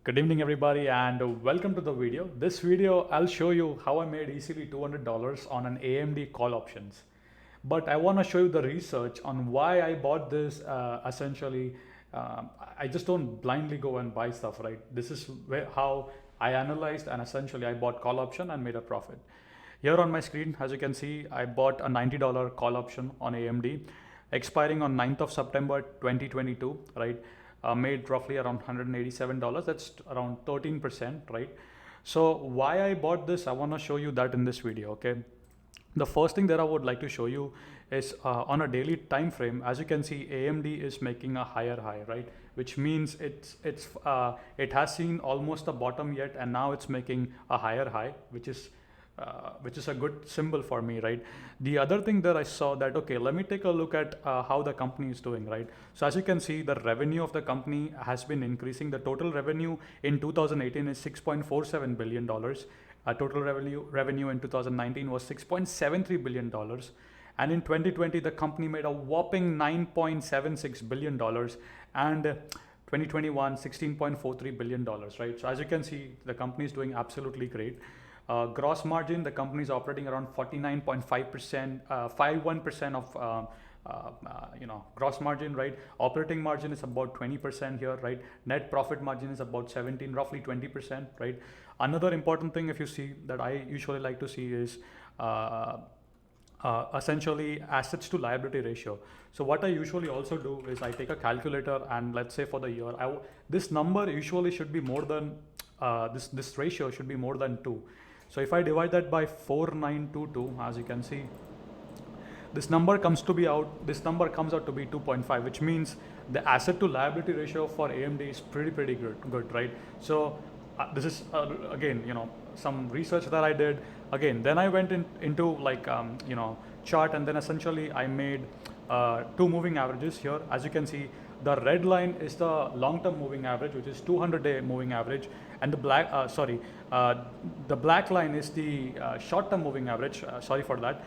Good evening everybody and welcome to the video. This video I'll show you how I made easily $200 on an AMD call options. But I want to show you the research on why I bought this. Essentially, I just don't blindly go and buy stuff, right? This is how I analyzed, and essentially I bought call option and made a profit. Here on my screen, as you can see, I bought a $90 call option on AMD expiring on 9th of September 2022, right? Made roughly around $187. That's around 13%, right? So why I bought this, I want to show you that in this video, okay? The first thing that I would like to show you is on a daily time frame. As you can see, AMD is making a higher high, right? Which means it has seen almost the bottom yet, and now it's making a higher high, which is a good symbol for me, right? The other thing that I saw that, okay, let me take a look at how the company is doing, right? So as you can see, the revenue of the company has been increasing. The total revenue in 2018 is $6.47 billion. Total revenue in 2019 was $6.73 billion. And in 2020, the company made a whopping $9.76 billion. And 2021, $16.43 billion, right? So as you can see, the company is doing absolutely great. Gross margin, the company is operating around 49.5%, 51% of gross margin, right? Operating margin is about 20% here, right? Net profit margin is about 17, roughly 20%, right? Another important thing, if you see, that I usually like to see is essentially assets to liability ratio. So what I usually also do is I take a calculator, and let's say for the year, this number usually should be more than this ratio should be more than 2. So if I divide that by 4922, as you can see, this number comes out to be 2.5, which means the asset to liability ratio for AMD is pretty good, right? So this is again, some research that I did. Again, then I went into like chart, and then essentially I made two moving averages here. As you can see, the red line is the long-term moving average, which is 200-day moving average, and the black line is the short-term moving average. Sorry for that.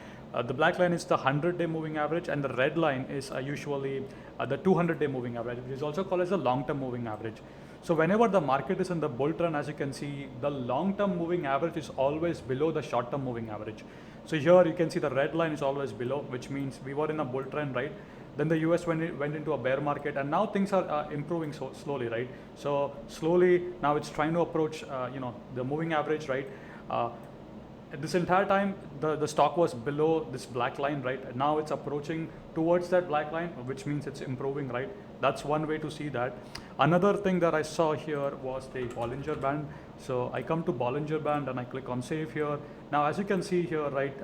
The black line is the 100-day moving average, and the red line is usually the 200-day moving average, which is also called as the long-term moving average. So whenever the market is in the bull trend, as you can see, the long-term moving average is always below the short-term moving average. So here you can see the red line is always below, which means we were in a bull trend, right? Then the US went into a bear market, and now things are improving so slowly, right? So slowly now it's trying to approach the moving average, right? This entire time the stock was below this black line, right? Now it's approaching towards that black line, which means it's improving, right? That's one way to see that. Another thing that I saw here was the Bollinger Band. So I come to Bollinger Band and I click on save here. Now as you can see here, right,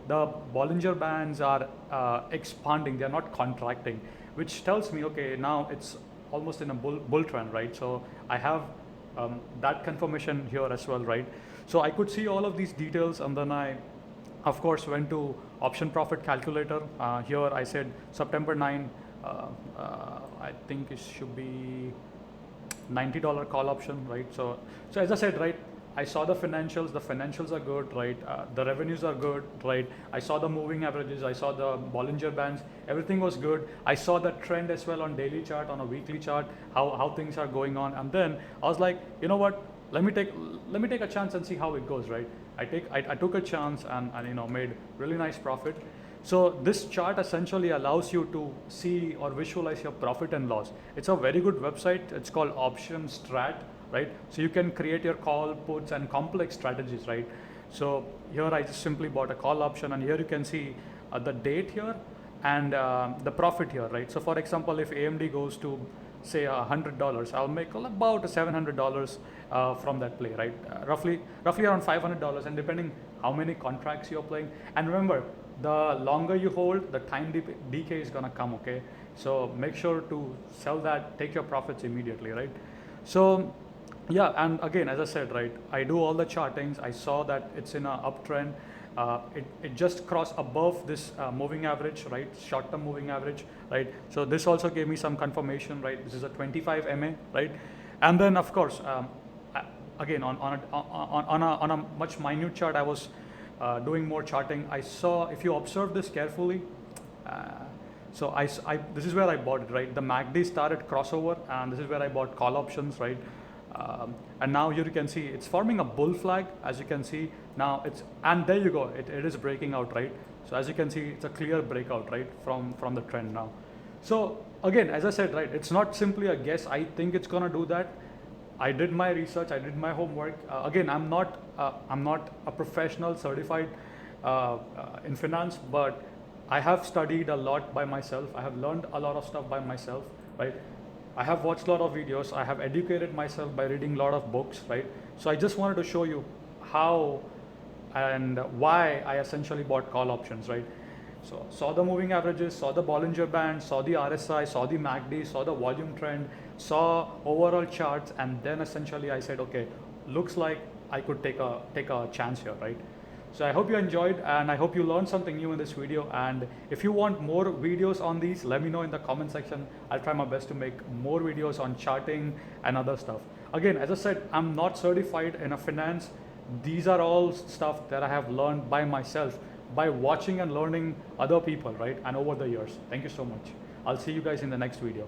the Bollinger Bands are expanding, they're not contracting, which tells me, okay, now it's almost in a bull trend, right? So I have that confirmation here as well, right? So I could see all of these details, and then I, of course, went to option profit calculator. Here I said September 9, I think it should be $90 call option, right? So as I said, right, I saw the financials are good, right? The revenues are good, right? I saw the moving averages, I saw the Bollinger Bands, everything was good. I saw the trend as well on daily chart, on a weekly chart, how things are going on. And then I was like, you know what? Let me take a chance and see how it goes, right? I took a chance and made really nice profit. So this chart essentially allows you to see or visualize your profit and loss. It's a very good website. It's called Option Strat, right? So you can create your call, puts, and complex strategies, right? So here I just simply bought a call option, and here you can see the date here and the profit here, right? So for example, if AMD goes to say $100, I'll make about $700 from that play, right? Roughly around $500, and depending how many contracts you're playing. And remember, the longer you hold, the time decay is gonna come, okay? So make sure to sell that, take your profits immediately, right? So yeah, and again, as I said, right, I do all the chartings. I saw that it's in an uptrend. It just crossed above this moving average, right? Short-term moving average, right? So this also gave me some confirmation, right? This is a 25 MA, right? And then of course, again on a much minute chart, I was doing more charting. I saw, if you observe this carefully, so this is where I bought it, right? The MACD started crossover, and this is where I bought call options, right? And now here you can see it's forming a bull flag, as you can see. Now and there you go, it is breaking out, right? So as you can see, it's a clear breakout, right, from the trend now. So again, as I said, right, it's not simply a guess. I think it's gonna do that. I did my research, I did my homework. Again, I'm not a professional certified in finance, but I have studied a lot by myself. I have learned a lot of stuff by myself, right? I have watched a lot of videos. I have educated myself by reading a lot of books, right? So I just wanted to show you how and why I essentially bought call options, right? So saw the moving averages, saw the Bollinger Band, saw the RSI, saw the MACD, saw the volume trend, saw overall charts, and then essentially I said, okay, looks like I could take a chance here, right? So I hope you enjoyed, and I hope you learned something new in this video. And if you want more videos on these, let me know in the comment section. I'll try my best to make more videos on charting and other stuff. Again, as I said, I'm not certified in a finance. These are all stuff that I have learned by myself, by watching and learning other people, right? And over the years. Thank you so much. I'll see you guys in the next video.